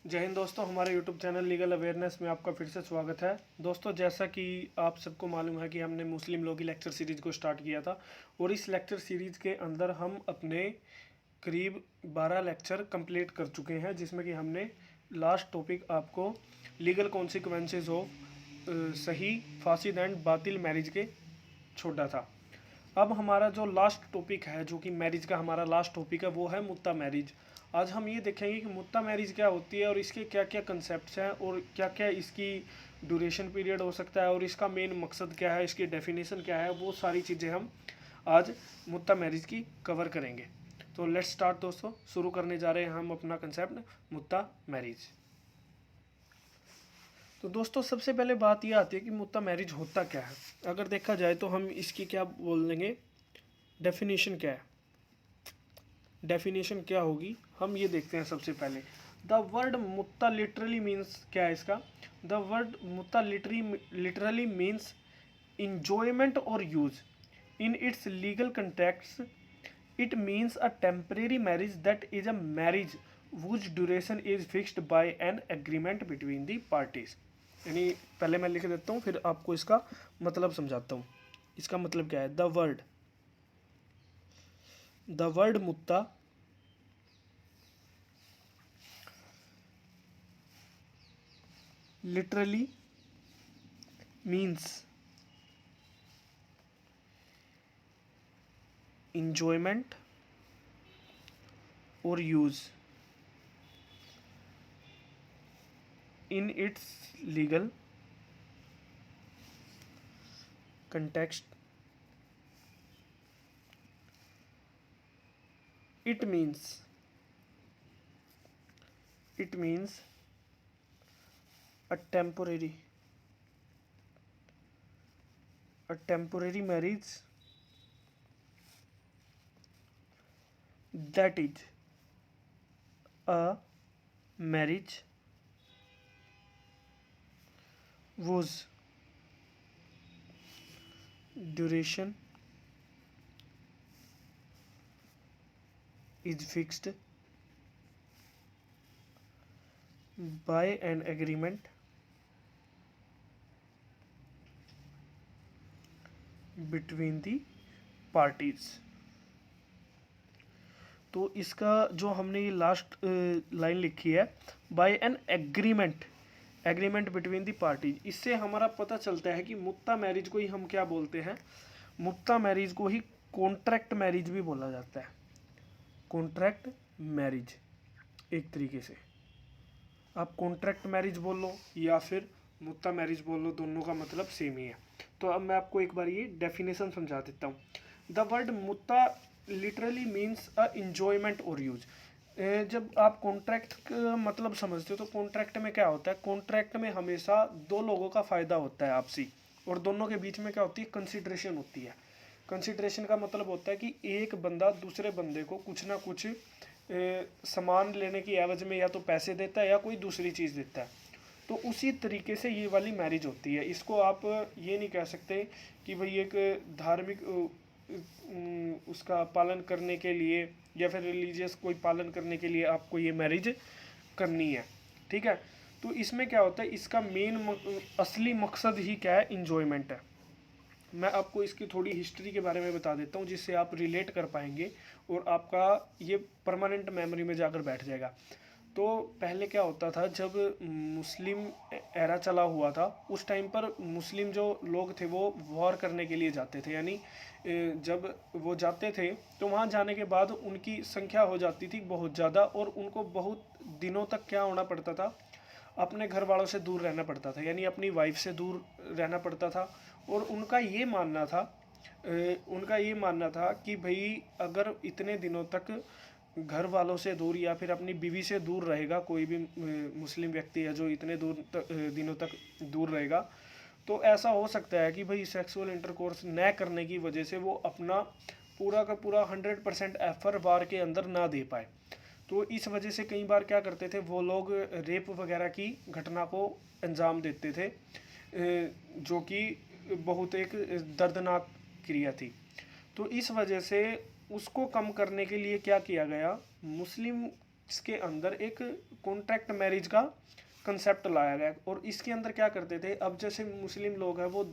जय हिंद दोस्तों, हमारे YouTube चैनल लीगल अवेयरनेस में आपका फिर से स्वागत है। दोस्तों, जैसा कि आप सबको मालूम है कि हमने मुस्लिम लॉ की लेक्चर सीरीज को स्टार्ट किया था और इस लेक्चर सीरीज के अंदर हम अपने करीब 12 लेक्चर कंप्लीट कर चुके हैं, जिसमें कि हमने लास्ट टॉपिक आपको लीगल कॉन्सिक्वेंसेज ऑफ सही, फासिद एंड बातिल मैरिज के छोड़ा था। अब हमारा जो लास्ट टॉपिक है, जो कि मैरिज का हमारा लास्ट टॉपिक है, वो है मुत्ता मैरिज। आज हम ये देखेंगे कि मुत्ता मैरिज क्या होती है और इसके क्या क्या कंसेप्ट्स हैं और क्या क्या इसकी ड्यूरेशन पीरियड हो सकता है और इसका मेन मकसद क्या है, इसकी डेफिनेशन क्या है, वो सारी चीज़ें हम आज मुत्ता मैरिज की कवर करेंगे। तो लेट्स स्टार्ट दोस्तों, शुरू करने जा रहे हैं हम अपना कंसेप्ट मुत्ता मैरिज। तो दोस्तों, सबसे पहले बात यह आती है कि मुत्ता मैरिज होता क्या है। अगर देखा जाए तो हम इसकी क्या बोल देंगे, डेफिनेशन क्या है, डेफिनेशन क्या होगी, हम ये देखते हैं। सबसे पहले the word muta literally means क्या है इसका। The word muta literally means enjoyment or use in its legal context. It means a temporary marriage that is a marriage whose duration is fixed by an agreement between the parties. यानी पहले मैं लिख देता हूँ, फिर आपको इसका मतलब समझाता हूँ। इसका मतलब क्या है, the word muta literally means enjoyment or use in its legal context. It means a temporary marriage that is a marriage whose duration is fixed by an agreement between the parties। तो इसका जो हमने ये लास्ट लाइन लिखी है, by an agreement between the parties, इससे हमारा पता चलता है कि मुत्ता मैरिज को ही हम क्या बोलते हैं, मुत्ता मैरिज को ही कॉन्ट्रैक्ट मैरिज भी बोला जाता है। कॉन्ट्रैक्ट मैरिज, एक तरीके से आप कॉन्ट्रैक्ट मैरिज बोल लो या फिर मुत्ता मैरिज बोल लो, दोनों का मतलब सेम ही है। तो अब मैं आपको एक बार ये डेफिनेशन समझा देता हूँ। The word muta literally means a enjoyment or use. जब आप कॉन्ट्रैक्ट का मतलब समझते हो तो कॉन्ट्रैक्ट में क्या होता है, कॉन्ट्रैक्ट में हमेशा दो लोगों का फ़ायदा होता है आपसी, और दोनों के बीच में क्या होती है, कंसिडरेशन होती है। कंसिडरेशन का मतलब होता है कि एक बंदा दूसरे बंदे को कुछ ना कुछ सामान लेने की एवज में या तो पैसे देता है या कोई दूसरी चीज़ देता है। तो उसी तरीके से ये वाली मैरिज होती है। इसको आप ये नहीं कह सकते कि भाई एक धार्मिक उसका पालन करने के लिए या फिर रिलीजियस कोई पालन करने के लिए आपको ये मैरिज करनी है, ठीक है। तो इसमें क्या होता है, इसका मेन असली मकसद ही क्या है, इंजॉयमेंट है। मैं आपको इसकी थोड़ी हिस्ट्री के बारे में बता देता हूँ, जिससे आप रिलेट कर पाएंगे और आपका ये परमानेंट मेमोरी में जाकर बैठ जाएगा। तो पहले क्या होता था, जब मुस्लिम एरा चला हुआ था, उस टाइम पर मुस्लिम जो लोग थे वो वॉर करने के लिए जाते थे। यानी जब वो जाते थे तो वहाँ जाने के बाद उनकी संख्या हो जाती थी बहुत ज़्यादा, और उनको बहुत दिनों तक क्या होना पड़ता था, अपने घर वालों से दूर रहना पड़ता था, यानी अपनी वाइफ से दूर रहना पड़ता था। और उनका ये मानना था कि भाई अगर इतने दिनों तक घर वालों से दूर या फिर अपनी बीवी से दूर रहेगा कोई भी मुस्लिम व्यक्ति है जो इतने दिनों तक दूर रहेगा, तो ऐसा हो सकता है कि भाई सेक्सुअल इंटरकोर्स न करने की वजह से वो अपना पूरा का पूरा 100% एफर्ट वार के अंदर ना दे पाए। तो इस वजह से कई बार क्या करते थे वो लोग, रेप वगैरह की घटना को अंजाम देते थे, जो कि बहुत एक दर्दनाक क्रिया थी। तो इस वजह से उसको कम करने के लिए क्या किया गया, मुस्लिम के अंदर एक कॉन्ट्रैक्ट मैरिज का कंसेप्ट लाया गया। और इसके अंदर क्या करते थे, अब जैसे मुस्लिम लोग हैं वो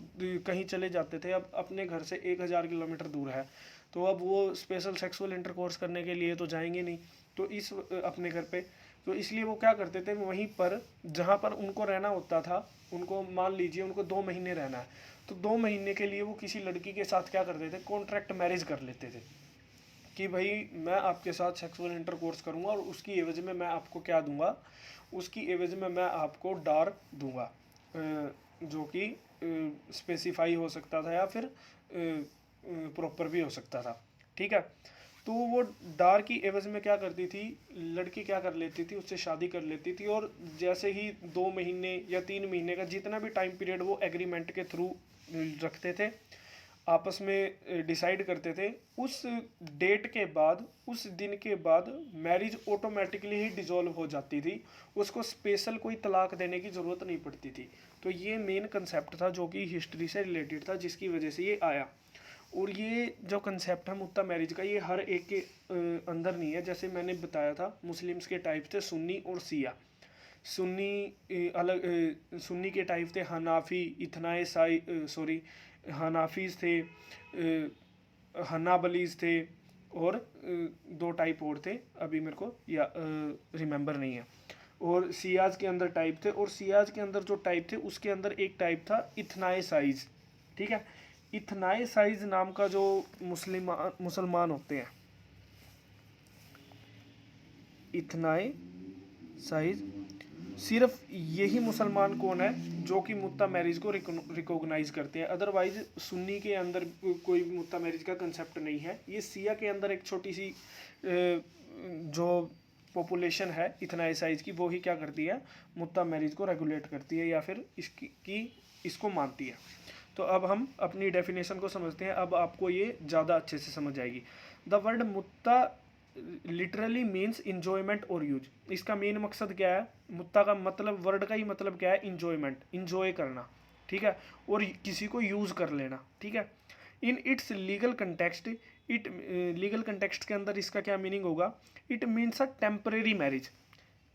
कहीं चले जाते थे, अब अपने घर से 1000 किलोमीटर दूर है, तो अब वो स्पेशल सेक्सुअल इंटरकोर्स करने के लिए तो जाएंगे नहीं, तो इस अपने घर पे, तो इसलिए वो क्या करते थे, वहीं पर जहाँ पर उनको रहना होता था, उनको मान लीजिए उनको 2 महीने रहना है, तो 2 महीने के लिए वो किसी लड़की के साथ क्या करते थे, कॉन्ट्रैक्ट मैरिज कर लेते थे कि भाई मैं आपके साथ सेक्सुअल इंटरकोर्स करूंगा और उसकी एवज में मैं आपको क्या दूंगा, उसकी एवज में मैं आपको डार दूंगा, जो कि स्पेसिफाई हो सकता था या फिर प्रॉपर भी हो सकता था। ठीक है, तो वो डार की एवज में क्या करती थी, लड़की क्या कर लेती थी, उससे शादी कर लेती थी, और जैसे ही 2 महीने या 3 महीने का जितना भी टाइम पीरियड वो एग्रीमेंट के थ्रू रखते थे, आपस में डिसाइड करते थे, उस डेट के बाद, उस दिन के बाद मैरिज ऑटोमेटिकली ही डिसॉल्व हो जाती थी, उसको स्पेशल कोई तलाक देने की ज़रूरत नहीं पड़ती थी। तो ये मेन कंसेप्ट था जो कि हिस्ट्री से रिलेटेड था, जिसकी वजह से ये आया। और ये जो कंसेप्ट है मुत्ता मैरिज का, ये हर एक के अंदर नहीं है। जैसे मैंने बताया था, मुस्लिम्स के टाइप थे सुन्नी और शिया। सुन्नी अलग, सुन्नी के टाइप थे हनाफी, इथनाए साई, सॉरी हनाफीज थे, हनाबलीज थे, और 2 टाइप और थे, अभी मेरे को या रिमेंबर नहीं है। और सियाज के अंदर टाइप थे, और सियाज के अंदर जो टाइप थे उसके अंदर एक टाइप था इथनाए साइज। ठीक है, इथनाए साइज नाम का जो मुसलमान होते हैं, इथनाए साइज, सिर्फ यही मुसलमान कौन है जो कि मुत्ता मैरिज को रिकॉग्नाइज करते हैं, अदरवाइज सुन्नी के अंदर कोई मुत्ता मैरिज का कंसेप्ट नहीं है। ये सिया के अंदर एक छोटी सी जो पॉपुलेशन है इथनाई साइज की, वो ही क्या करती है, मुत्ता मैरिज को रेगुलेट करती है या फिर इसको मानती है। तो अब हम अपनी डेफिनेशन को समझते हैं, अब आपको ये ज़्यादा अच्छे से समझ आएगी। The word muta literally means enjoyment or use. इसका मेन मकसद क्या है, मुत्ता का मतलब, वर्ड का ही मतलब क्या है, इंजॉयमेंट, इंजॉय करना। ठीक है, और किसी को यूज़ कर लेना। ठीक है, इन its legal context, it legal context के अंदर इसका क्या मीनिंग होगा, it means a temporary marriage.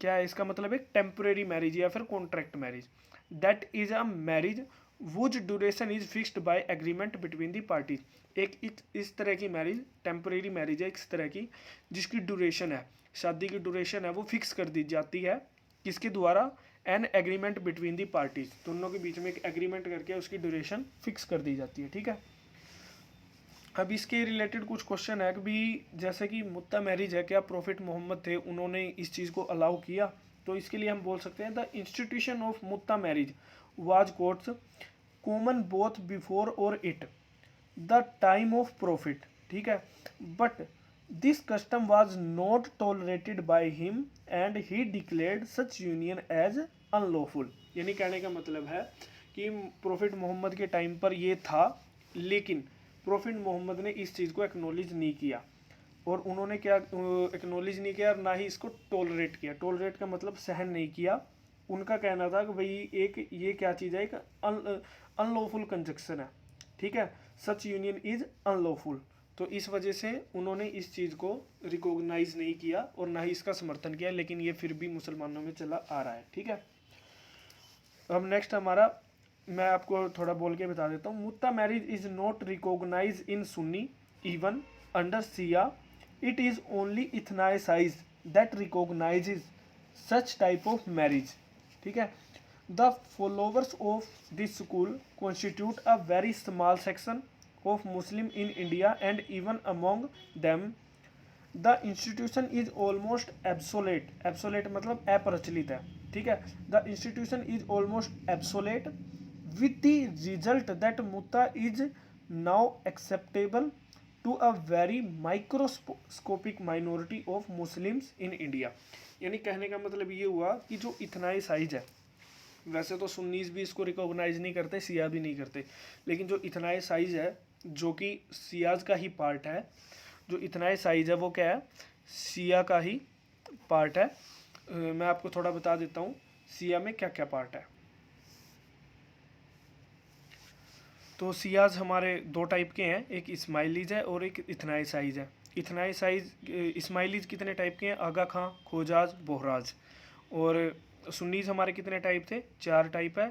क्या है इसका मतलब, एक टेम्परेरी मैरिज या फिर contract marriage. That is a marriage वुच duration is fixed by agreement between the parties. एक इस तरह की मैरिज टेम्परेरी मैरिज है, इस तरह की जिसकी ड्यूरेशन है, शादी की ड्यूरेशन है वो फिक्स कर दी जाती है, किसके द्वारा, N agreement between the parties, दोनों के बीच में एक एग्रीमेंट करके उसकी ड्यूरेशन फिक्स कर दी जाती है। ठीक है, अब इसके रिलेटेड कुछ क्वेश्चन है कि भी जैसे कि मुत्ता मैरिज है, क्या प्रॉफिट मोहम्मद थे उन्होंने इस चीज़ को अलाउ किया, तो इसके लिए हम बोल सकते हैं the institution of muta marriage was courts common both before और it the time of prophet. ठीक है, but this custom was not tolerated by him and he declared such union as unlawful. यानी कहने का मतलब है कि प्रॉफिट मोहम्मद के टाइम पर ये था, लेकिन प्रॉफिट मोहम्मद ने इस चीज़ को एक्नॉलेज नहीं किया, और उन्होंने क्या एक्नॉलेज नहीं किया और ना ही इसको टॉलरेट किया। टॉलरेट का मतलब सहन नहीं किया। उनका कहना था कि भाई एक ये क्या चीज़ है, एक अनलॉफुल कंजक्शन है। ठीक है, सच यूनियन इज अनलॉफुल। तो इस वजह से उन्होंने इस चीज़ को रिकॉग्नाइज नहीं किया और ना ही इसका समर्थन किया, लेकिन ये फिर भी मुसलमानों में चला आ रहा है। ठीक है, अब नेक्स्ट हमारा, मैं आपको थोड़ा बोल के बता देता हूँ। Muta marriage is not recognise in Sunni even under Shia, it is only Ithna साइज that recognizes such type of marriage. ठीक है, the followers of this school constitute a very small section of Muslim in India and even among them the institution is almost obsolete. Obsolete मतलब अप्रचलित है। ठीक है, the institution is almost obsolete with the result that mutta is now acceptable to a very microscopic minority of Muslims in India। यानी कहने का मतलब ये हुआ कि जो इथनाई साइज है, वैसे तो सुन्नीस भी इसको रिकॉग्नाइज नहीं करते, सिया भी नहीं करते, लेकिन जो इथनाई साइज है जो कि सियाज का ही पार्ट है, जो इथनाई साइज है वो क्या है, सिया का ही पार्ट है। मैं आपको थोड़ा बता देता हूँ सिया में क्या क्या पार्ट है। तो सियाज हमारे 2 टाइप के हैं, एक इस्माइलीज है और एक इथनाई साइज है। इथनाइसाइज इस्माइलीज कितने टाइप के हैं, आगा खां, खोजाज, बोहराज। और सुन्नीज हमारे कितने टाइप थे, 4 टाइप है,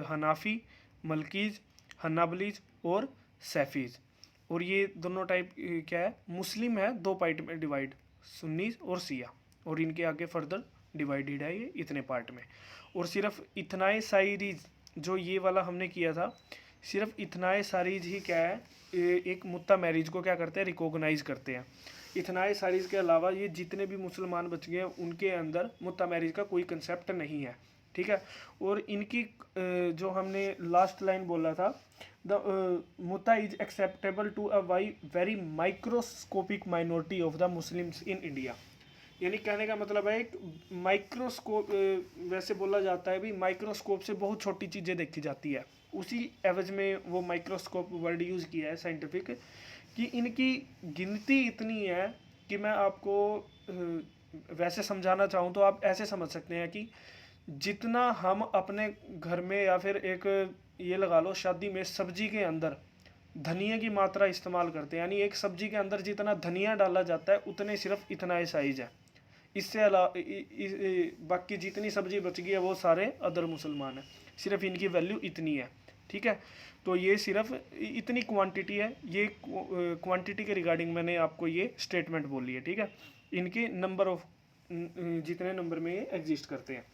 हनाफी, मलकीज, हन्नाबलीज और सैफीज। और ये दोनों टाइप क्या है, मुस्लिम है, 2 पार्ट में डिवाइड, सुन्नीज और सिया, और इनके आगे फर्दर डिवाइडेड है ये इतने पार्ट में। और सिर्फ इथनाए साइरीज जो ये वाला हमने किया था, सिर्फ इथनाए सारीज ही क्या है, एक मुत्ता मैरिज को क्या करते हैं, रिकॉग्नाइज करते हैं। इथनाए सारीज के अलावा ये जितने भी मुसलमान बच गए हैं उनके अंदर मुत्ता मैरिज का कोई कंसेप्ट नहीं है, ठीक है। और इनकी जो हमने लास्ट लाइन बोला था, the muta is acceptable to a very microscopic minority of the Muslims in India. यानी कहने का मतलब है एक माइक्रोस्कोप, वैसे बोला जाता है भी माइक्रोस्कोप से बहुत छोटी चीज़ें देखी जाती है, उसी एवज में वो माइक्रोस्कोप वर्ड यूज़ किया है साइंटिफिक, कि इनकी गिनती इतनी है कि मैं आपको वैसे समझाना चाहूँ तो आप ऐसे समझ सकते हैं कि जितना हम अपने घर में या फिर एक ये लगा लो शादी में सब्जी के अंदर धनिया की मात्रा इस्तेमाल करते हैं, यानी एक सब्जी के अंदर जितना धनिया डाला जाता है उतने सिर्फ इतना ही साइज है। इससे अलावा बाकी जितनी सब्जी बच गई है वो सारे अदर मुसलमान हैं, सिर्फ इनकी वैल्यू इतनी है, ठीक है। तो ये सिर्फ इतनी क्वांटिटी है, ये क्वांटिटी के रिगार्डिंग मैंने आपको ये स्टेटमेंट बोली है, ठीक है। इनके नंबर ऑफ जितने नंबर में ये एग्जिस्ट करते हैं,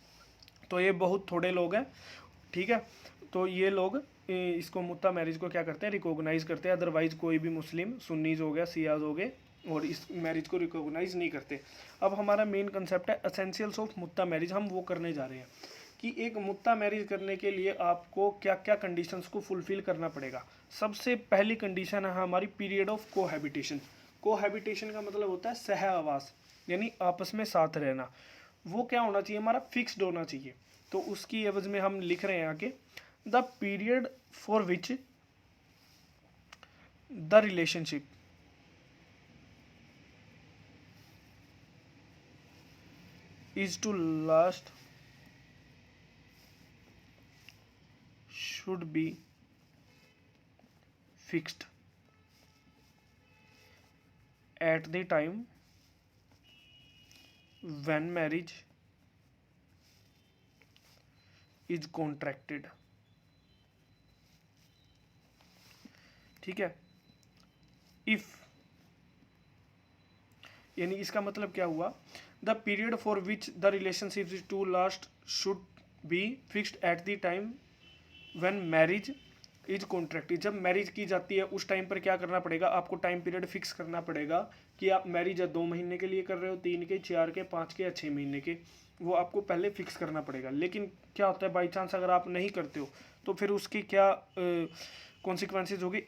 तो ये बहुत थोड़े लोग हैं, ठीक है। तो ये लोग इसको मुत्ता मैरिज को क्या करते हैं, रिकॉग्नाइज करते हैं, अदरवाइज कोई भी मुस्लिम सुन्नीज हो गया, सियाज हो गए, और इस मैरिज को रिकॉग्नाइज नहीं करते। अब हमारा मेन कंसेप्ट है एसेंशियल्स ऑफ मुत्ता मैरिज, हम वो करने जा रहे हैं कि एक मुत्ता मैरिज करने के लिए आपको क्या क्या कंडीशंस को फुलफिल करना पड़ेगा। सबसे पहली कंडीशन है हमारी पीरियड ऑफ कोहैबिटेशन। कोहैबिटेशन का मतलब होता है सह आवास, यानी आपस में साथ रहना। वो क्या होना चाहिए, हमारा फिक्स्ड होना चाहिए। तो उसकी एवज में हम लिख रहे हैं आगे, the period for which the relationship is to last should be fixed at the time when marriage is contracted, ठीक है। इफ, यानी इसका मतलब क्या हुआ, the period for which the relationship is to last should be fixed at the time when marriage is contracted. जब marriage की जाती है उस टाइम पर क्या करना पड़ेगा, आपको टाइम पीरियड फिक्स करना पड़ेगा कि आप मैरिज 2 महीने के लिए कर रहे हो, 3 के, 4 के, 5 के या 6 महीने के, वो आपको पहले फिक्स करना पड़ेगा। लेकिन क्या होता है, बाई चांस अगर आप नहीं करते हो तो फिर उसकी क्या कॉन्सिक्वेंसेज होगी।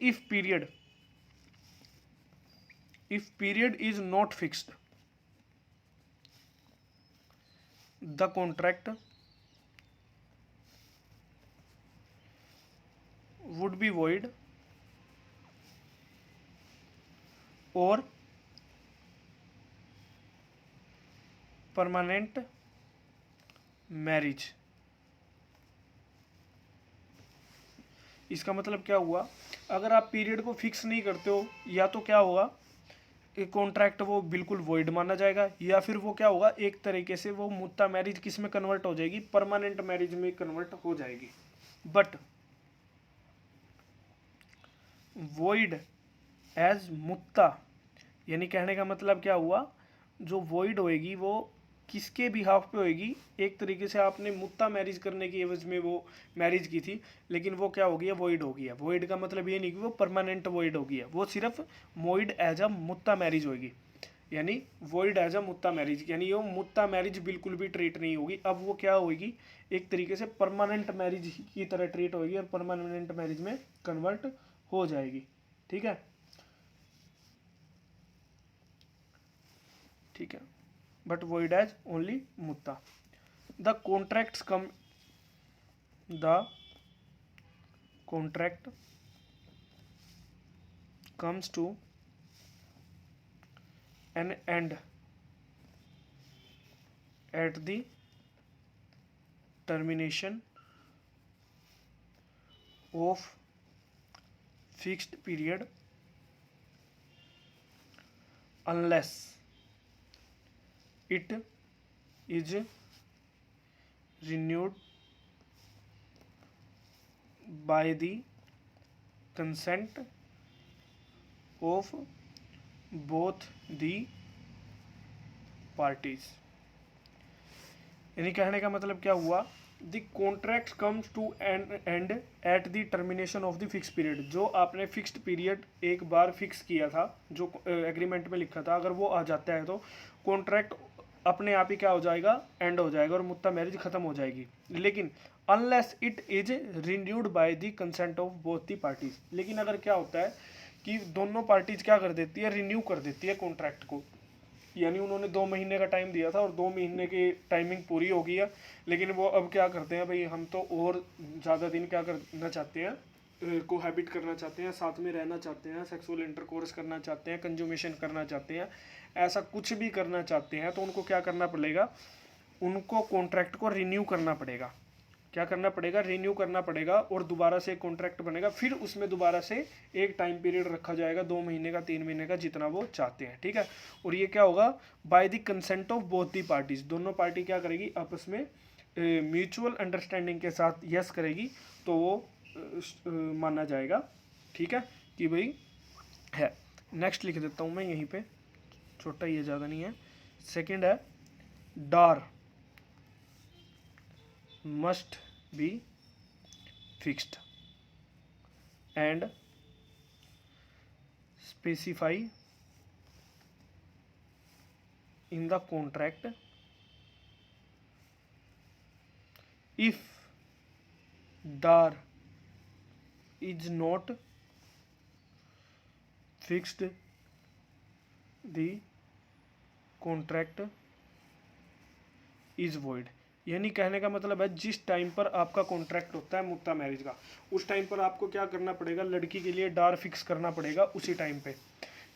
If period is not fixed, the contract would be void or permanent marriage। इसका मतलब क्या हुआ, अगर आप पीरियड को फिक्स नहीं करते हो या तो क्या होगा, कॉन्ट्रैक्ट वो बिल्कुल वॉइड माना जाएगा, या फिर वो क्या होगा, एक तरीके से वो मुत्ता मैरिज किस में कन्वर्ट हो जाएगी, परमानेंट मैरिज में कन्वर्ट हो जाएगी। बट वॉइड एज मुत्ता, यानी कहने का मतलब क्या हुआ, जो वॉइड होएगी वो किसके बिहाफ पे होएगी, एक तरीके से आपने मुत्ता मैरिज करने की एवज में वो मैरिज की थी, लेकिन वो क्या हो गया, वॉइड हो गया। वॉइड का मतलब ये नहीं कि वो परमानेंट वॉइड हो गया, वो सिर्फ void as a muta marriage होगी, यानी void as a muta marriage, यानी वो मुत्ता मैरिज बिल्कुल भी ट्रीट नहीं होगी। अब वो क्या होगी, एक तरीके से परमानेंट मैरिज की तरह ट्रीट होगी और परमानेंट मैरिज में कन्वर्ट हो जाएगी, ठीक है, ठीक है। But void as only mutta। The contract comes to an end at the termination of fixed period unless it is renewed by the consent of both the parties। यानी कहने का मतलब क्या हुआ, the contract comes to end at the termination of the fix period. जो आपने fixed period एक बार fix किया था, जो एग्रीमेंट में लिखा था, अगर वो आ जाता है तो कॉन्ट्रैक्ट अपने आप ही क्या हो जाएगा, एंड हो जाएगा और मुत्ता मैरिज खत्म हो जाएगी। लेकिन unless it is renewed by the consent of both the parties. लेकिन अगर क्या होता है कि दोनों पार्टीज क्या कर देती है, रिन्यू कर देती है कॉन्ट्रैक्ट को। यानी उन्होंने 2 महीने का टाइम दिया था और 2 महीने की टाइमिंग पूरी हो गई है, लेकिन वो अब क्या करते हैं, भाई हम तो और ज़्यादा दिन क्या करना चाहते हैं, कोहैबिट करना चाहते हैं, साथ में रहना चाहते हैं, सेक्सुअल इंटरकोर्स करना चाहते हैं, कंज्यूमेशन करना चाहते हैं, ऐसा कुछ भी करना चाहते हैं, तो उनको क्या करना पड़ेगा, उनको कॉन्ट्रैक्ट को रिन्यू करना पड़ेगा। क्या करना पड़ेगा, रिन्यू करना पड़ेगा और दोबारा से एक कॉन्ट्रैक्ट बनेगा, फिर उसमें दोबारा से एक टाइम पीरियड रखा जाएगा, 2 महीने का, 3 महीने का, जितना वो चाहते हैं। ठीक है, और ये क्या होगा, by the consent of both the parties. दोनों पार्टी क्या करेगी, आपस में म्यूचुअल अंडरस्टैंडिंग के साथ यस करेगी, तो वो माना जाएगा। ठीक है कि भाई है। नेक्स्ट लिख देता हूँ मैं यहीं पे, छोटा ही है, ज़्यादा नहीं है। सेकंड है डार must be fixed and specify in the contract if dar is not fixed the contract is void। यानी कहने का मतलब है, जिस टाइम पर आपका कॉन्ट्रैक्ट होता है मुत्ता मैरिज का, उस टाइम पर आपको क्या करना पड़ेगा, लड़की के लिए डार फिक्स करना पड़ेगा उसी टाइम पे।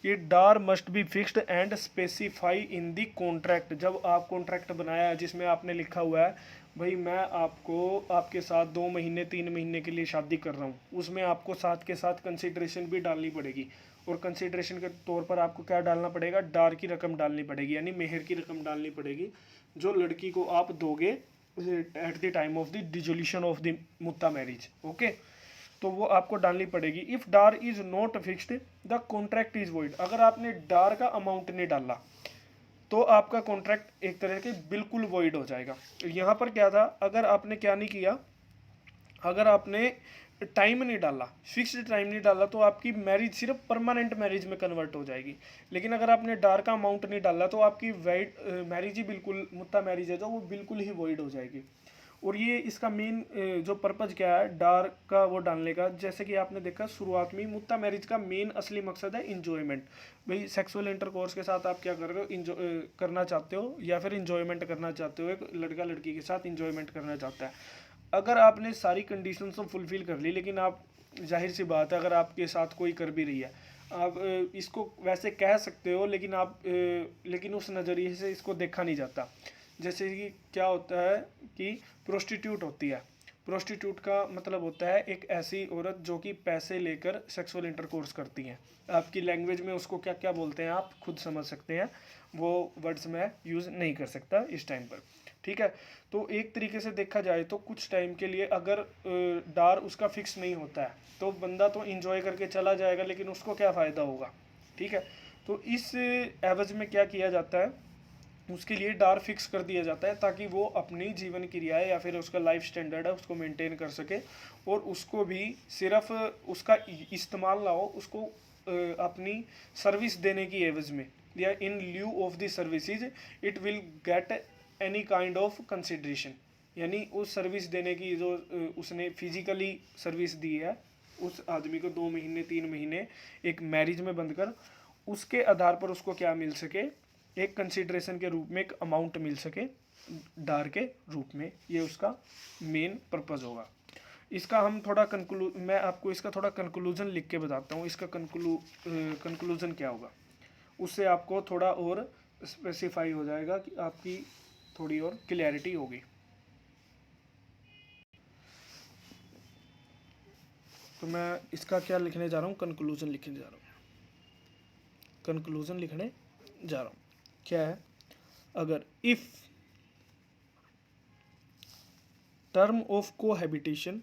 ये dower must be fixed and specify in the contract. जब आप कॉन्ट्रैक्ट बनाया है जिसमें आपने लिखा हुआ है, भाई मैं आपको आपके साथ 2 महीने 3 महीने के लिए शादी कर रहा हूँ, उसमें आपको साथ के साथ कंसिडरेशन भी डालनी पड़ेगी। और कंसिडरेशन के तौर पर आपको क्या डालना पड़ेगा, डार की रकम डालनी पड़ेगी, यानी मेहर की रकम डालनी पड़ेगी, जो लड़की को आप दोगे at the time of the dissolution of the muta marriage. Okay, तो वो आपको डालनी पड़ेगी। If dower is not fixed the contract is void. अगर आपने डार का अमाउंट नहीं डाला तो आपका कॉन्ट्रैक्ट एक तरह के बिल्कुल वॉइड हो जाएगा। यहाँ पर क्या था, अगर आपने क्या नहीं किया, अगर आपने टाइम नहीं डाला, फिक्स्ड टाइम नहीं डाला, तो आपकी मैरिज सिर्फ परमानेंट मैरिज में कन्वर्ट हो जाएगी। लेकिन अगर आपने डार का अमाउंट नहीं डाला तो आपकी मैरिज ही बिल्कुल, मुत्ता मैरिज है जो वो बिल्कुल ही वॉइड हो जाएगी। और ये इसका मेन जो पर्पज़ क्या है डार का वो डालने का, जैसे कि आपने देखा शुरुआत में, मुत्ता मैरिज का मेन असली मकसद है इंजॉयमेंट। भाई सेक्सुअल इंटरकोर्स के साथ आप क्या कर रहे हो, इंजॉय करना चाहते हो या फिर इंजॉयमेंट करना चाहते हो, एक लड़का लड़की के साथ इंजॉयमेंट करना चाहता है। अगर आपने सारी कंडीशन तो फुलफिल कर ली, लेकिन आप, जाहिर सी बात है, अगर आपके साथ कोई कर भी रही है, आप इसको वैसे कह सकते हो, लेकिन आप लेकिन उस नज़रिए से इसको देखा नहीं जाता। जैसे कि क्या होता है कि प्रोस्टिट्यूट होती है, प्रोस्टिट्यूट का मतलब होता है एक ऐसी औरत जो कि पैसे लेकर सेक्सुअल इंटरकोर्स करती हैं। आपकी लैंग्वेज में उसको क्या क्या बोलते हैं आप खुद समझ सकते हैं, वो वर्ड्स मैं यूज़ नहीं कर सकता इस टाइम पर। ठीक है, तो एक तरीके से देखा जाए तो कुछ टाइम के लिए अगर डार उसका फिक्स नहीं होता है तो बंदा तो इंजॉय करके चला जाएगा, लेकिन उसको क्या फ़ायदा होगा। ठीक है, तो इस एवज में क्या किया जाता है, उसके लिए डार फिक्स कर दिया जाता है ताकि वो अपनी जीवन क्रियाएं या फिर उसका लाइफ स्टैंडर्ड है उसको मेंटेन कर सके, और उसको भी सिर्फ उसका इस्तेमाल ना हो, उसको अपनी सर्विस देने की एवज में या in lieu of the services it will get any kind of consideration. यानी उस सर्विस देने की जो उसने फिजिकली सर्विस दी है उस आदमी को 2 महीने 3 महीने एक मैरिज में बंद कर, उसके आधार पर उसको क्या मिल सके, एक कंसिडरेशन के रूप में एक अमाउंट मिल सके डार के रूप में। ये उसका मेन पर्पज़ होगा। इसका हम थोड़ा मैं आपको इसका थोड़ा कंक्लूजन लिख के बताता हूँ, इसका कंक्लूजन क्या होगा, उससे आपको थोड़ा और स्पेसिफाई हो जाएगा कि आपकी थोड़ी और क्लैरिटी होगी। तो मैं इसका क्या लिखने जा रहा हूँ, कंक्लूजन लिखने जा रहा हूँ, कंक्लूजन लिखने जा रहा हूँ। क्या है, अगर if term of cohabitation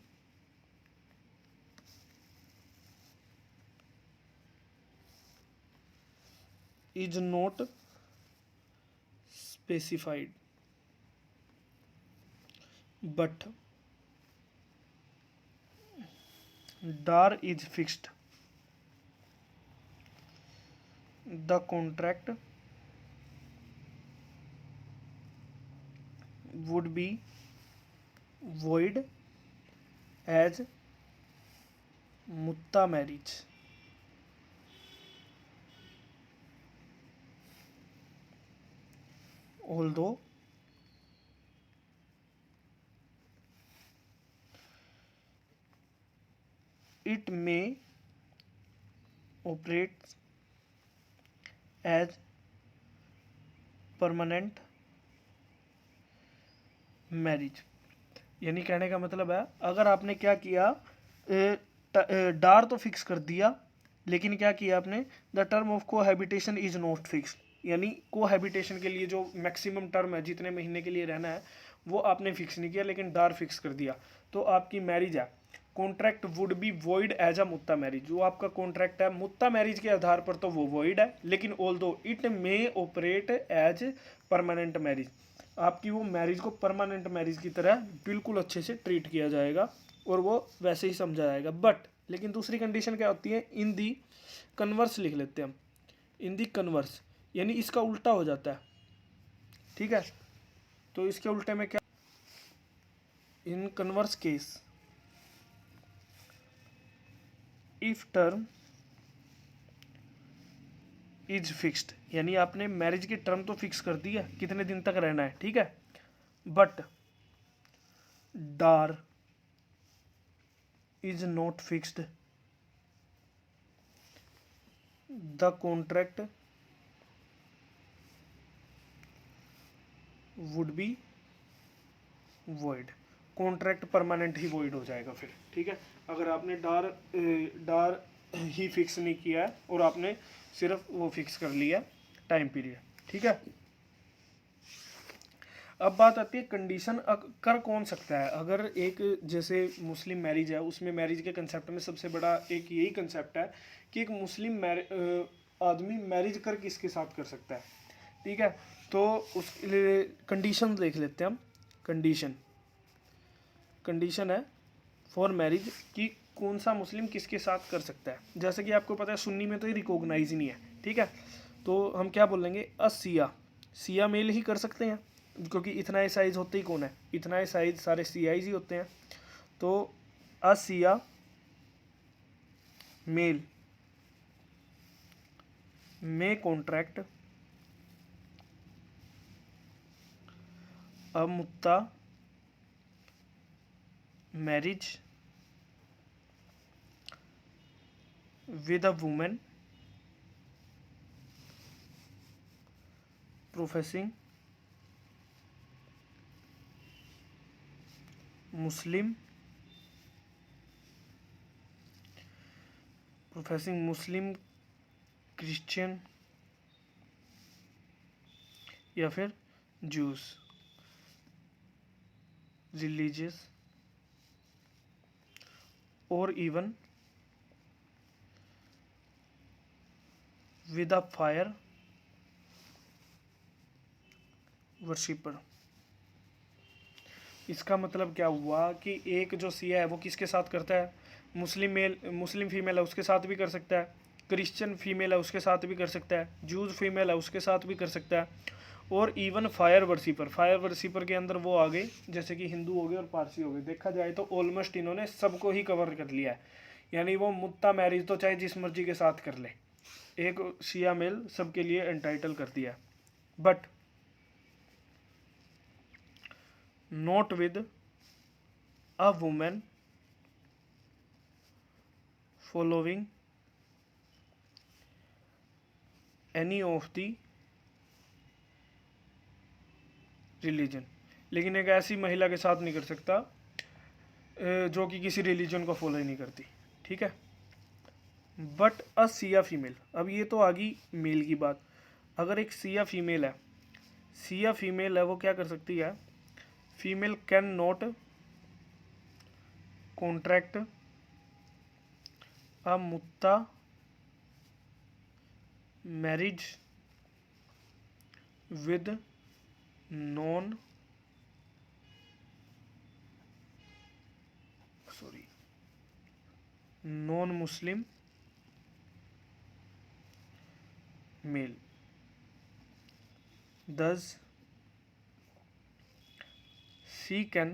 is not specified but DAR is fixed, the contract would be void as mutta marriage. Although it may operate as permanent marriage. यानी कहने का मतलब है, अगर आपने क्या किया, डार तो फिक्स कर दिया, लेकिन क्या किया आपने, the term of cohabitation is not fix, यानी कोहैबिटेशन के लिए जो मैक्सिमम टर्म है, जितने महीने के लिए रहना है, वो आपने फिक्स नहीं किया, लेकिन डार फिक्स कर दिया, तो आपकी मैरिज है, contract would be void as a muta marriage. जो आपका कॉन्ट्रैक्ट है मुत्ता मैरिज के आधार पर तो वो वॉइड है, लेकिन although it may operate as permanent marriage, आपकी वो मैरिज को परमानेंट मैरिज की तरह बिल्कुल अच्छे से ट्रीट किया जाएगा और वो वैसे ही समझा जाएगा। बट लेकिन दूसरी कंडीशन क्या होती है, इन दी कन्वर्स लिख लेते हैं हम, इन दी कन्वर्स, यानी इसका उल्टा हो जाता है, ठीक है। तो इसके उल्टे में क्या, in converse case if term is fixed, यानी आपने मैरिज की टर्म तो फिक्स कर दी है, कितने दिन तक रहना है, ठीक है, but Dar is not fixed, the contract would be void, contract permanent he void हो जाएगा फिर, ठीक है। अगर आपने डार ही फिक्स नहीं किया है और आपने सिर्फ वो फिक्स कर लिया टाइम पीरियड, ठीक है। अब बात आती है कंडीशन कर कौन सकता है। अगर एक जैसे मुस्लिम मैरिज है, उसमें मैरिज के कंसेप्ट में सबसे बड़ा एक यही कंसेप्ट है कि एक मुस्लिम आदमी मैरिज कर किसके साथ कर सकता है, ठीक है। तो उसके लिए कंडीशन देख लेते हैं हम। कंडीशन है फॉर मैरिज कि कौन सा मुस्लिम किसके साथ कर सकता है। जैसे कि आपको पता है सुन्नी में तो ये रिकॉग्नाइज ही नहीं है, ठीक है। तो हम क्या बोलेंगे, सिया मेल ही कर सकते हैं, क्योंकि इतना ही साइज होते ही कौन है, इतना ही साइज सारे सियाइज ही होते हैं। तो Shia male may contract a muta marriage with a woman professing Muslim Christian या फिर Jews religious or even with a fire worshipper। इसका मतलब क्या हुआ कि एक जो सिया है वो किसके साथ करता है, मुस्लिम फीमेल है उसके साथ भी कर सकता है, क्रिश्चियन फीमेल है उसके साथ भी कर सकता है, जूज फीमेल है उसके साथ भी कर सकता है, और इवन फायर वर्शिपर के अंदर वो आ गए जैसे कि हिंदू हो गए और पारसी हो गए। देखा जाए तो ऑलमोस्ट इन्होंने सबको ही कवर कर लिया है, यानी वो मुत्ता मैरिज तो चाहे जिस मर्जी के साथ कर ले, एक शिया मेल सबके लिए एंटाइटल कर दिया। But not with a women following any of the religion, लेकिन एक ऐसी महिला के साथ नहीं कर सकता जो कि किसी रिलीजन को फॉलो ही नहीं करती, ठीक है। बट अ सिया फीमेल, अब ये तो आ गई मेल की बात। अगर एक सिया फीमेल है, सिया फीमेल है, वो क्या कर सकती है, female can not contract a muta marriage with non non Muslim male, thus she can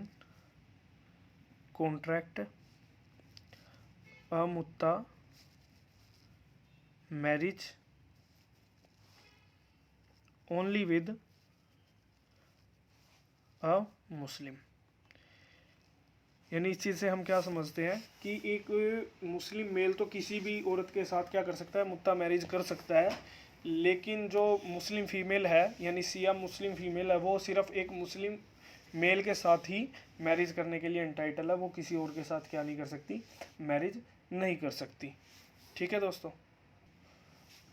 contract a mutta marriage only with a Muslim। यानी इस चीज़ से हम क्या समझते हैं कि एक मुस्लिम मेल तो किसी भी औरत के साथ क्या कर सकता है, मुत्ता मैरिज कर सकता है, लेकिन जो मुस्लिम फीमेल है यानी सिया मुस्लिम फीमेल है, वो सिर्फ एक मुस्लिम मेल के साथ ही मैरिज करने के लिए एंटाइटल है, वो किसी और के साथ क्या नहीं कर सकती, मैरिज नहीं कर सकती। ठीक है दोस्तों,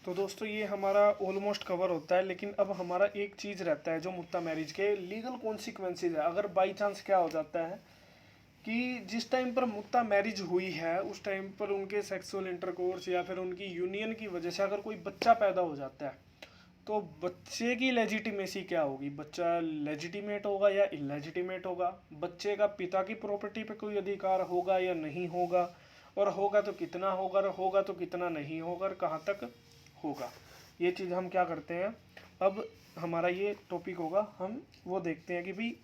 तो दोस्तों ये हमारा ऑलमोस्ट कवर होता है, लेकिन अब हमारा एक चीज़ रहता है जो मुत्ता मैरिज के लीगल कॉन्सिक्वेंसेज है। अगर बाई चांस क्या हो जाता है कि जिस टाइम पर मुत्ता मैरिज हुई है उस टाइम पर उनके सेक्सुअल इंटरकोर्स या फिर उनकी यूनियन की वजह से अगर कोई बच्चा पैदा हो जाता है, तो बच्चे की लेजिटिमेसी क्या होगी, बच्चा लेजिटिमेट होगा या इलेजिटिमेट होगा, बच्चे का पिता की प्रॉपर्टी पे कोई अधिकार होगा या नहीं होगा, और होगा तो कितना होगा, और होगा तो कितना नहीं होगा, और कहाँ तक होगा। ये चीज़ हम क्या करते हैं, अब हमारा ये टॉपिक होगा, हम वो देखते हैं कि भाई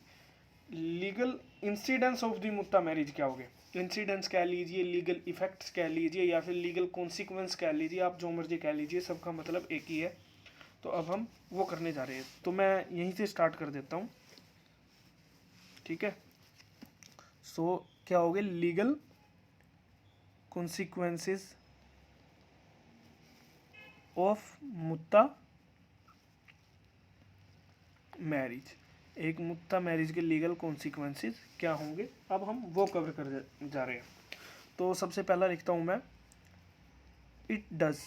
legal incidence of the muta marriage क्या होंगे। इंसिडेंस कह लीजिए, लीगल इफेक्ट्स कह लीजिए, या फिर लीगल कॉन्सिक्वेंस कह लीजिए, आप जो मर्जी कह लीजिए, सबका मतलब एक ही है। तो अब हम वो करने जा रहे हैं, तो मैं यहीं से स्टार्ट कर देता हूँ। ठीक है, सो क्या हो गए legal consequences of muta marriage. एक मुत्ता मैरिज के लीगल कॉन्सिक्वेंसेस क्या होंगे, अब हम वो कवर कर जा रहे हैं। तो सबसे पहला लिखता हूँ मैं, it does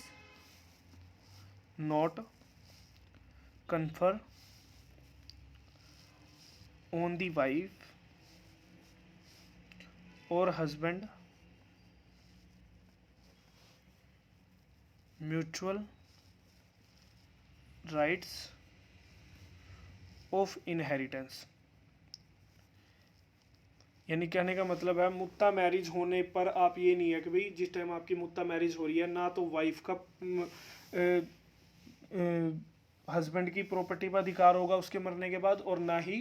not confer on the wife or husband mutual rights of inheritance। यानी कहने का मतलब है मुत्ता मैरिज होने पर आप ये नहीं है कि भाई जिस टाइम आपकी मुत्ता मैरिज हो रही है ना तो वाइफ का हस्बैंड की प्रॉपर्टी पर अधिकार होगा उसके मरने के बाद, और ना ही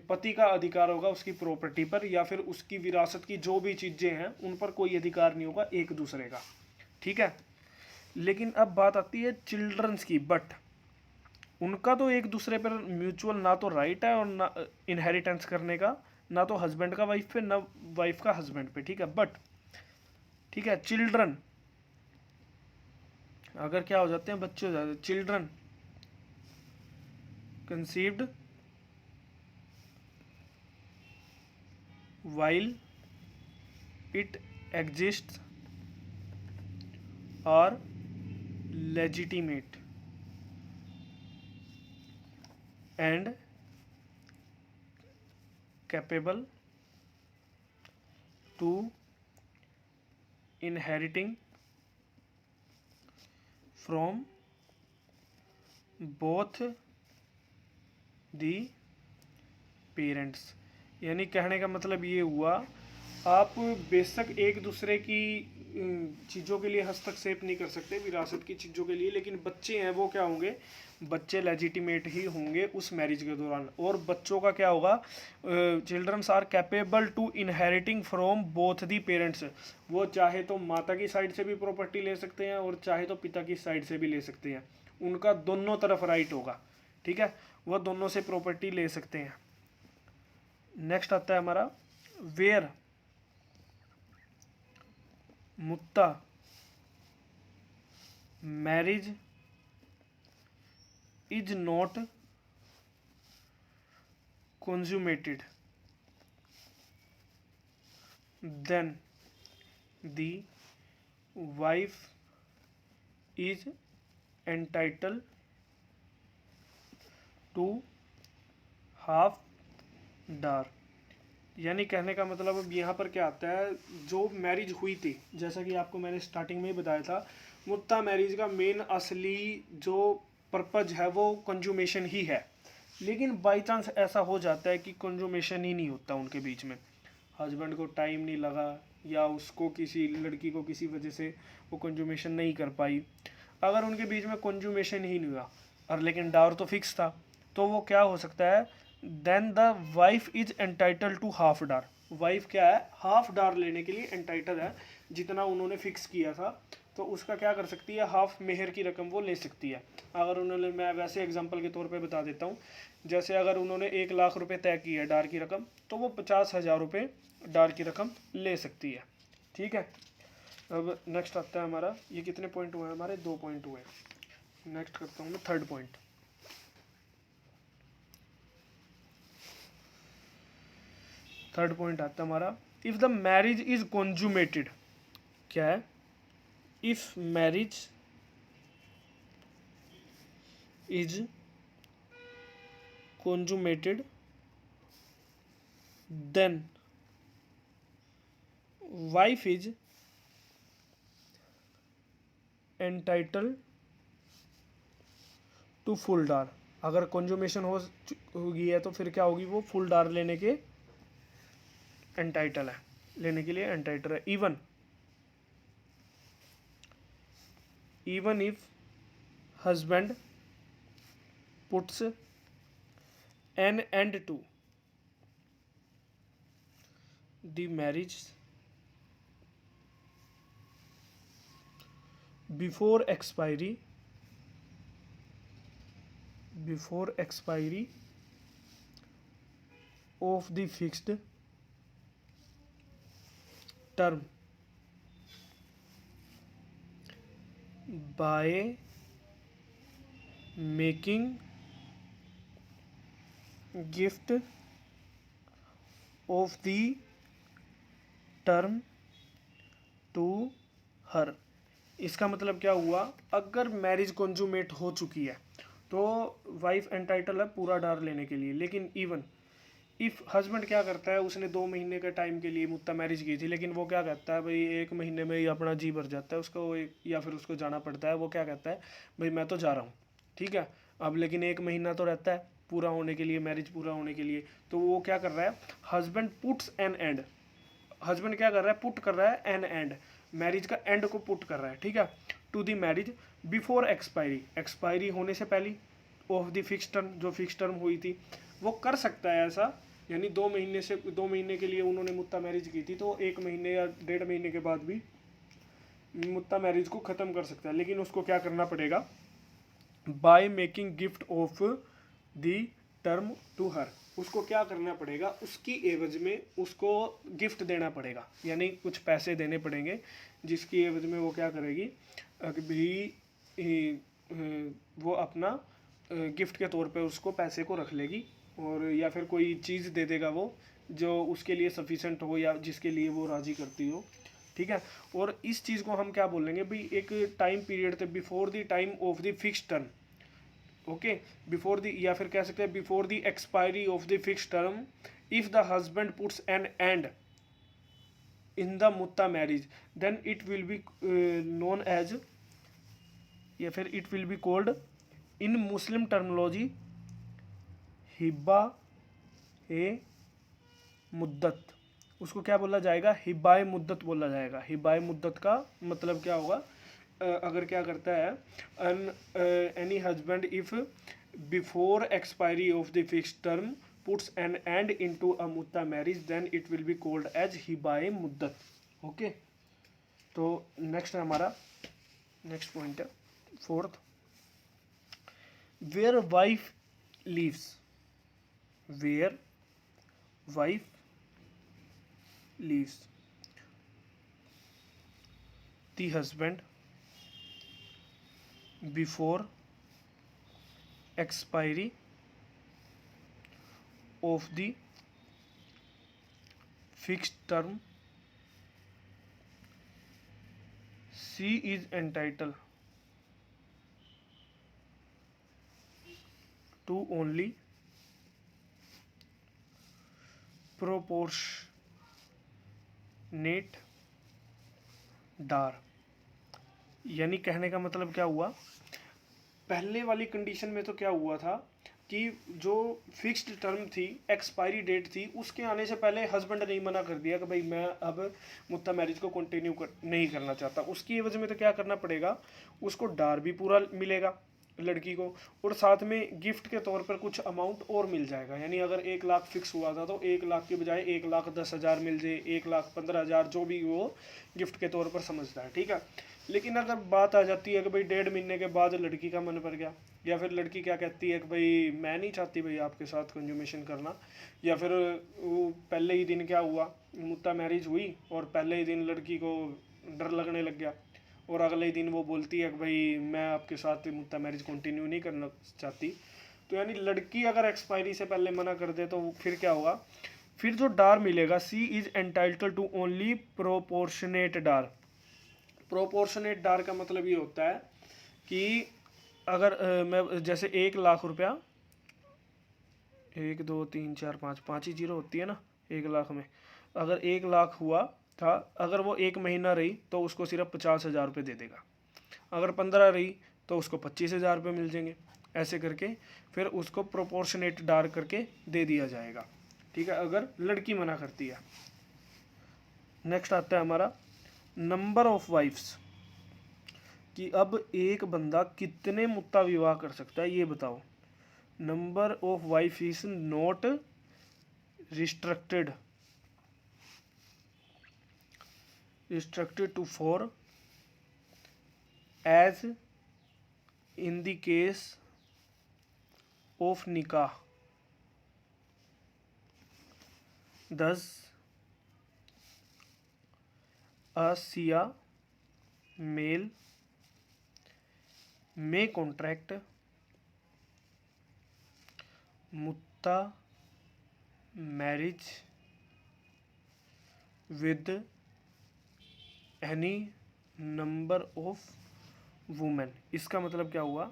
पति का अधिकार होगा उसकी प्रॉपर्टी पर, या फिर उसकी विरासत की जो भी चीज़ें हैं उन पर कोई अधिकार नहीं होगा एक दूसरे का। ठीक है, लेकिन अब बात आती है चिल्ड्रंस की, बट उनका तो एक दूसरे पर म्यूचुअल ना तो राइट है और ना इनहेरिटेंस करने का, ना तो हस्बैंड का वाइफ पे ना वाइफ का हस्बैंड पे। ठीक है, बट ठीक है चिल्ड्रन अगर क्या हो जाते हैं, बच्चे हो जाते हैं, children conceived while it exists are legitimate and capable to inheriting from both the parents. यानी कहने का मतलब ये हुआ, आप बेशक एक दूसरे की चीज़ों के लिए हस्तक्षेप नहीं कर सकते विरासत की चीज़ों के लिए, लेकिन बच्चे हैं वो क्या होंगे, बच्चे लेजिटिमेट ही होंगे उस मैरिज के दौरान। और बच्चों का क्या होगा, childrens are capable to inheriting from both the parents. वो चाहे तो माता की साइड से भी प्रॉपर्टी ले सकते हैं और चाहे तो पिता की साइड से भी ले सकते हैं, उनका दोनों तरफ राइट होगा। ठीक है, वह दोनों से प्रॉपर्टी ले सकते हैं। नेक्स्ट आता है हमारा, where muta marriage is not consummated then the wife is entitled to half dower. यानी कहने का मतलब अब यहाँ पर क्या आता है, जो मैरिज हुई थी, जैसा कि आपको मैंने स्टार्टिंग में ही बताया था, मुत्ता मैरिज का मेन असली जो पर्पज है वो कंजुमेशन ही है। लेकिन बाई चांस ऐसा हो जाता है कि कंजुमेशन ही नहीं होता उनके बीच में, हस्बैंड को टाइम नहीं लगा या उसको किसी लड़की को किसी वजह से वो कंजुमेशन नहीं कर पाई, अगर उनके बीच में कंजुमेशन ही नहीं हुआ और लेकिन डावर तो फिक्स था, तो वो क्या हो सकता है, then the wife is entitle to half dower. Wife क्या है, हाफ डार लेने के लिए एंटाइटल है, जितना उन्होंने फिक्स किया था तो उसका क्या कर सकती है, हाफ मेहर की रकम वो ले सकती है। अगर उन्होंने, मैं वैसे एग्जांपल के तौर पे बता देता हूँ, जैसे अगर उन्होंने 1 लाख रुपए तय की है डार की रकम, तो वो 50,000 रुपये डार की रकम ले सकती है। ठीक है। अब नेक्स्ट आता है हमारा, ये कितने पॉइंट हुए हैं हमारे, 2 पॉइंट हुए। नेक्स्ट करता हूँ मैं थर्ड पॉइंट। थर्ड पॉइंट आता है हमारा, if the marriage is consummated. क्या है, if marriage is consummated then wife is entitle to full dower. अगर कॉन्जुमेशन हो गई है तो फिर क्या होगी, वो फुल डार लेने के एंटाइटल है, लेने के लिए एंटाइटल है। Even if husband puts an end to the marriage before expiry of the fixed term by making gift of the term to her। इसका मतलब क्या हुआ, अगर मैरिज कॉन्जुमेट हो चुकी है तो वाइफ एंटाइटल है पूरा डार लेने के लिए, लेकिन इवन इफ हस्बैंड क्या करता है, उसने 2 महीने के टाइम के लिए मुत्ता मैरिज की थी, लेकिन वो क्या कहता है भाई 1 महीने में ही अपना जी भर जाता है उसको, या फिर उसको जाना पड़ता है, वो क्या कहता है भाई मैं तो जा रहा हूँ, ठीक है, अब लेकिन 1 महीना तो रहता है पूरा होने के लिए, मैरिज पूरा होने के लिए, तो वो क्या कर रहा है, husband puts an end, husband क्या कर रहा है, पुट कर रहा है एन एंड, मैरिज का एंड को पुट कर रहा है, ठीक है, to the marriage before expiry, expiry होने से पहले ऑफ द फिक्स टर्म, जो फिक्स टर्म हुई थी, वो कर सकता है ऐसा। यानी 2 महीने के लिए उन्होंने मुत्ता मैरिज की थी, तो 1 महीने या 1.5 महीने के बाद भी मुत्ता मैरिज को ख़त्म कर सकता है, लेकिन उसको क्या करना पड़ेगा, by making gift of the term to her, उसको क्या करना पड़ेगा, उसकी एवज में उसको गिफ्ट देना पड़ेगा, यानी कुछ पैसे देने पड़ेंगे, जिसकी एवज में वो क्या करेगी, भी वो अपना गिफ्ट के तौर पे उसको पैसे को रख लेगी, और या फिर कोई चीज़ दे देगा वो जो उसके लिए सफिशेंट हो या जिसके लिए वो राज़ी करती हो, ठीक है। और इस चीज़ को हम क्या बोलेंगे भाई, एक टाइम पीरियड थे before the time of the fix term, okay, before the, या फिर कह सकते हैं before the expiry of the fix term, if the husband puts an end in the muta marriage, then it will be known as, या फिर it will be called in Muslim terminology hiba e मुद्दत। उसको क्या बोला जाएगा, हिब्बाए मुद्दत बोला जाएगा। हिब्बाए मुद्दत का मतलब क्या होगा, अगर क्या करता है, any husband if before expiry of the fix term puts an end into a muta marriage, then it will be called as hiba e muddat. Okay, तो नेक्स्ट है हमारा, नेक्स्ट पॉइंट है fourth, where wife leaves, where wife leaves the husband before expiry of the fixed term, she is entitled to only proportionate dower. यानी कहने का मतलब क्या हुआ, पहले वाली कंडीशन में तो क्या हुआ था कि जो फिक्स्ड टर्म थी, एक्सपायरी डेट थी, उसके आने से पहले हस्बैंड ने मना कर दिया कि भाई मैं अब मुत्ता मैरिज को कंटिन्यू नहीं करना चाहता। उसकी एवज में तो क्या करना पड़ेगा, उसको डार भी पूरा मिलेगा लड़की को, और साथ में गिफ्ट के तौर पर कुछ अमाउंट और मिल जाएगा। यानी अगर 1 लाख फिक्स हुआ था तो 1 लाख के बजाय 1,10,000 मिल जाए, 1,15,000, जो भी वो गिफ्ट के तौर पर समझता है, ठीक है। लेकिन अगर बात आ जाती है कि भाई 1.5 महीने के बाद लड़की का मन भर गया, या फिर लड़की क्या कहती है कि भाई मैं नहीं चाहती भाई आपके साथ कंज्यूमेशन करना, या फिर वो पहले ही दिन क्या हुआ, मुत्ता मैरिज हुई और पहले ही दिन लड़की को डर लगने लग गया, और अगले ही दिन वो बोलती है कि भाई मैं आपके साथ मुत्ता मैरिज कंटिन्यू नहीं करना चाहती, तो यानी लड़की अगर एक्सपायरी से पहले मना कर दे तो फिर क्या होगा, फिर जो डार मिलेगा, she is entitled to only proportionate dower. Proportionate dower का मतलब ये होता है कि अगर मैं जैसे 1 लाख रुपया, 1 2 3 4 5, 5 ही जीरो होती है ना 1 लाख में, अगर 1 लाख हुआ था, अगर वो 1 महीना रही तो उसको सिर्फ 50,000 रुपये दे देगा, अगर 15 रही तो उसको 25,000 रुपये मिल जाएंगे, ऐसे करके फिर उसको प्रोपोर्शनेट डार करके दे दिया जाएगा, ठीक है, अगर लड़की मना करती है। नेक्स्ट आता है हमारा नंबर ऑफ वाइफ्स, कि अब एक बंदा कितने मुत्ता विवाह कर सकता है ये बताओ। Number of wife is not restricted to 4 as in the case of nikah, thus a Shia male may contract mutta marriage with any number of women। इसका मतलब क्या हुआ,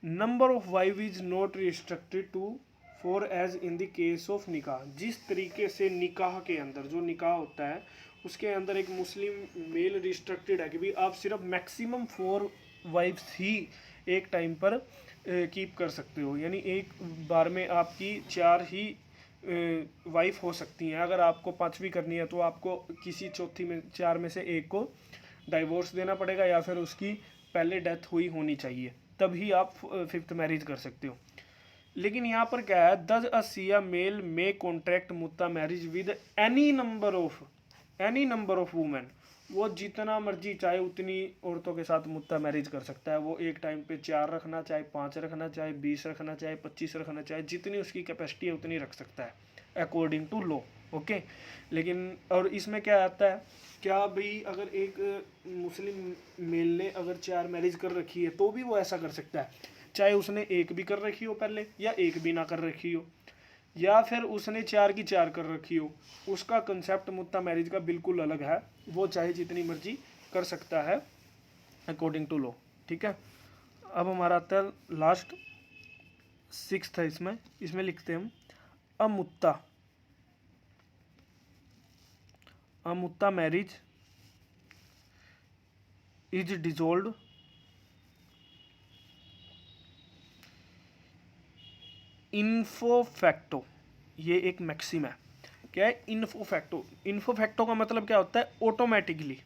number of wife is not restricted to 4 as in the case of nikah. जिस तरीके से निकाह के अंदर, जो निकाह होता है उसके अंदर एक मुस्लिम मेल रिस्ट्रिक्टेड है कि भाई आप सिर्फ मैक्सिमम 4 वाइफ्स ही एक टाइम पर कीप कर सकते हो, यानी एक बार में आपकी 4 ही वाइफ हो सकती हैं। अगर आपको 5वीं करनी है तो आपको किसी चौथी में 4 में से एक को डाइवोर्स देना पड़ेगा, या फिर उसकी पहले डेथ हुई होनी चाहिए, तभी आप 5th मैरिज कर सकते हो। लेकिन यहाँ पर क्या है, thus a Shia male may contract muta marriage with any number of women. वो जितना मर्जी चाहे उतनी औरतों के साथ मुत्ता मैरिज कर सकता है। वो एक टाइम पे 4 रखना चाहे, 5 रखना चाहे, 20 रखना चाहे, 25 रखना चाहे, जितनी उसकी कैपेसिटी है उतनी रख सकता है अकॉर्डिंग टू लॉ, ओके। लेकिन और इसमें क्या आता है, क्या भाई अगर एक मुस्लिम मेल ने अगर 4 मैरिज कर रखी है तो भी वो ऐसा कर सकता है, चाहे उसने एक भी कर रखी हो पहले, या एक भी ना कर रखी हो, या फिर उसने 4 की 4 कर रखी हो। उसका कंसेप्ट मुत्ता मैरिज का बिल्कुल अलग है, वो चाहे जितनी मर्जी कर सकता है अकॉर्डिंग टू लॉ, ठीक है। अब हमारा आता है लास्ट 6th है, इसमें लिखते हैं हम अमुत्ता मैरिज इज डिसॉल्व्ड इन्फो फैक्टो। ये एक मैक्सिम है, क्या है इन्फो फैक्टो। इन्फो फैक्टो का मतलब क्या होता है, ऑटोमेटिकली,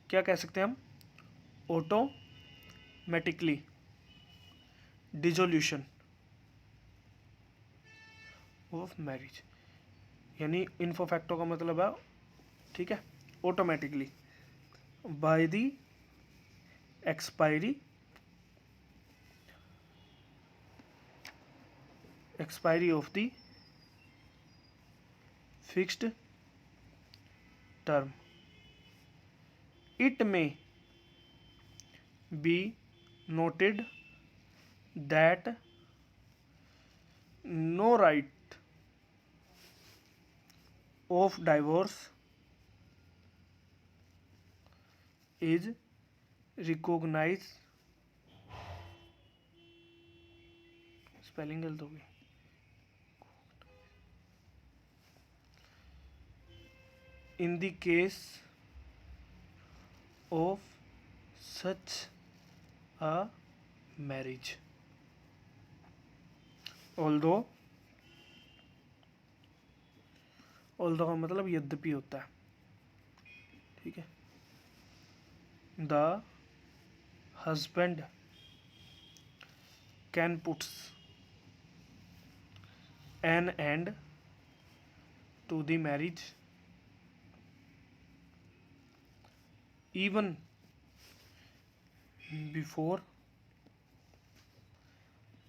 क्या कह सकते हैं हम, ऑटोमेटिकली डिसोल्यूशन ऑफ मैरिज। यानी इन्फो फैक्टो का मतलब है, ठीक है, automatically by the expiry of the fixed term, it may be noted that no right of divorce is recognized spelling गलत होगी। In the case of such a marriage, although का मतलब यद्यपि होता है, ठीक है। The husband can puts an end to the marriage even before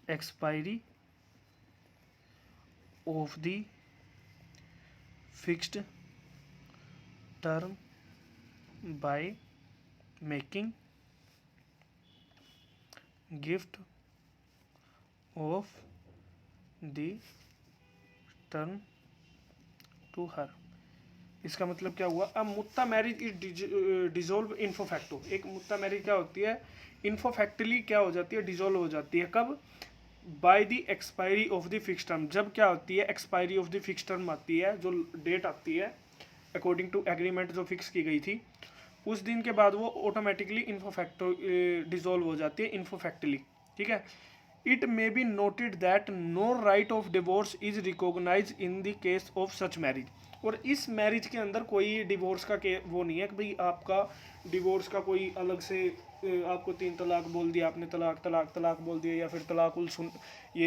expiry of the fixed term by making gift of the term to her। इसका मतलब क्या हुआ, अब मुत्ता मैरिज इज डिजोल्व इन्फो फैक्टो। एक मुत्ता मैरिज क्या होती है, इन्फो फैक्टली क्या हो जाती है, डिजोल्व हो जाती है। कब, by the expiry of the fix term. जब क्या होती है, expiry of the fix term आती है, जो डेट आती है अकॉर्डिंग टू एग्रीमेंट जो फिक्स की गई थी, उस दिन के बाद वो ऑटोमेटिकली इन्फो फैक्टो डिजोल्व हो जाती है, इन्फो फैक्टली, ठीक है। It may be noted that no right of divorce is recognize in the case of such marriage. और इस मैरिज के अंदर कोई डिवोर्स का वो नहीं है कि भाई आपका डिवोर्स का कोई अलग से आपको 3 तलाक बोल दिया आपने, तलाक बोल दिया, या फिर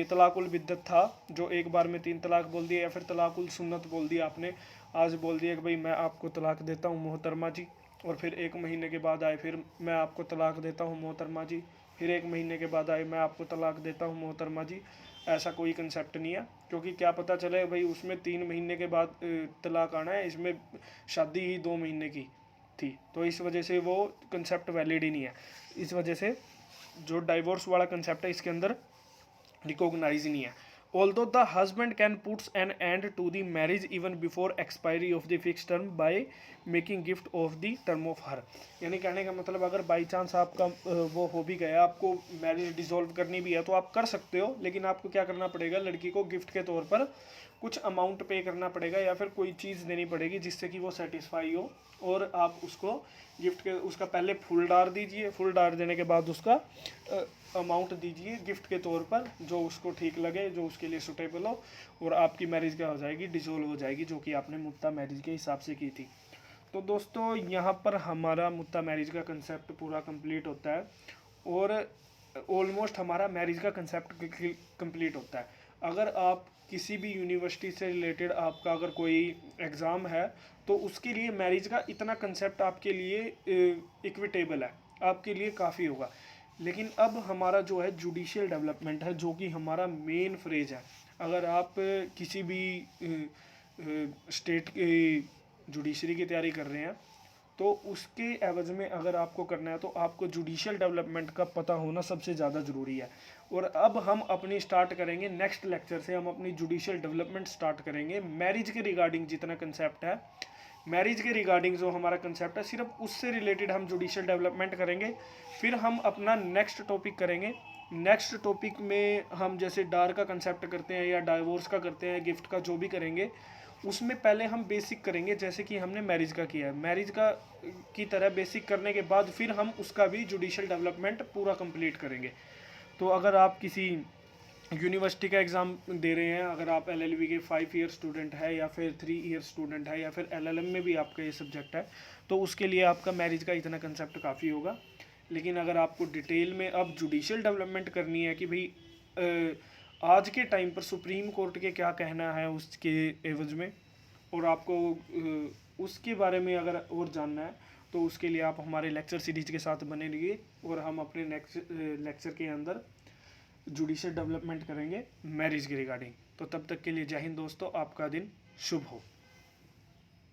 तलाकुल बिद्दत था जो एक बार में 3 तलाक बोल दिया, या फिर तलाकुल सुन्नत बोल दिया आपने, आज बोल दिया कि भाई मैं आपको तलाक देता हूँ मोहतरमा जी, और फिर 1 महीने के बाद आए फिर मैं आपको तलाक देता हूँ मोहतरमा जी, फिर 1 महीने के बाद आए मैं आपको तलाक देता हूँ मोहतरमा जी। ऐसा कोई कंसेप्ट नहीं है, क्योंकि क्या पता चले भाई उसमें 3 महीने के बाद तलाक आना है, इसमें शादी ही 2 महीने की थी, तो इस वजह से वो कंसेप्ट वैलिड ही नहीं है। इस वजह से जो डाइवोर्स वाला कंसेप्ट है इसके अंदर रिकॉग्नाइज ही नहीं है। Although the husband can puts an end to the marriage even before expiry of the fixed term by making gift of the term of her। यानी कहने का मतलब अगर बाई चांस आपका वो हो भी गया, आपको मैरिज डिसॉल्व करनी भी है तो आप कर सकते हो, लेकिन आपको क्या करना पड़ेगा, लड़की को गिफ्ट के तौर पर कुछ अमाउंट पे करना पड़ेगा, या फिर कोई चीज़ देनी पड़ेगी जिससे कि वो सेटिस्फाई हो, और आप उसको गिफ्ट के उसका पहले फुल डार दीजिए, फुल डार देने के बाद उसका अमाउंट दीजिए गिफ्ट के तौर पर, जो उसको ठीक लगे, जो उसके लिए सुटेबल हो, और आपकी मैरिज क्या हो जाएगी, डिसॉल्व हो जाएगी, जो कि आपने मुत्ता मैरिज के हिसाब से की थी। तो दोस्तों यहाँ पर हमारा मुत्ता मैरिज का कंसेप्ट पूरा कंप्लीट होता है, और ऑलमोस्ट हमारा मैरिज का कंसेप्ट कंप्लीट होता है। अगर आप किसी भी यूनिवर्सिटी से रिलेटेड आपका अगर कोई एग्ज़ाम है, तो उसके लिए मैरिज का इतना कंसेप्ट आपके लिए इक्विटेबल है, आपके लिए काफ़ी होगा। लेकिन अब हमारा जो है जुडिशियल डेवलपमेंट है, जो कि हमारा मेन फ्रेज है। अगर आप किसी भी स्टेट की जुडिशरी की तैयारी कर रहे हैं, तो उसके एवज में अगर आपको करना है तो आपको जुडिशियल डेवलपमेंट का पता होना सबसे ज़्यादा ज़रूरी है। और अब हम अपनी स्टार्ट करेंगे नेक्स्ट लेक्चर से, हम अपनी जुडिशियल डेवलपमेंट स्टार्ट करेंगे। मैरिज के रिगार्डिंग जितना कंसेप्ट है, मैरिज के रिगार्डिंग जो हमारा कंसेप्ट है, सिर्फ उससे रिलेटेड हम जुडिशियल डेवलपमेंट करेंगे। फिर हम अपना नेक्स्ट टॉपिक करेंगे। नेक्स्ट टॉपिक में हम जैसे डार का कंसेप्ट करते हैं या डाइवोर्स का करते हैं, गिफ्ट का जो भी करेंगे, उसमें पहले हम बेसिक करेंगे, जैसे कि हमने मैरिज का किया है। मैरिज का की तरह बेसिक करने के बाद फिर हम उसका भी जुडिशियल डेवलपमेंट पूरा कंप्लीट करेंगे। तो अगर आप किसी यूनिवर्सिटी का एग्ज़ाम दे रहे हैं, अगर आप LLB के 5 ईयर स्टूडेंट है, या फिर 3 ईयर स्टूडेंट है, या फिर LLM में भी आपका ये सब्जेक्ट है, तो उसके लिए आपका मैरिज का इतना कंसेप्ट काफ़ी होगा। लेकिन अगर आपको डिटेल में अब जुडिशियल डेवलपमेंट करनी है कि भाई आज के टाइम पर सुप्रीम कोर्ट के क्या कहना है उसके एवज में, और आपको उसके बारे में अगर और जानना है, तो उसके लिए आप हमारे लेक्चर सीरीज के साथ बने रहिए, और हम अपने नेक्स्ट लेक्चर के अंदर जुडिशियल डेवलपमेंट करेंगे मैरिज के रिगार्डिंग। तो तब तक के लिए जय हिंद दोस्तों, आपका दिन शुभ हो।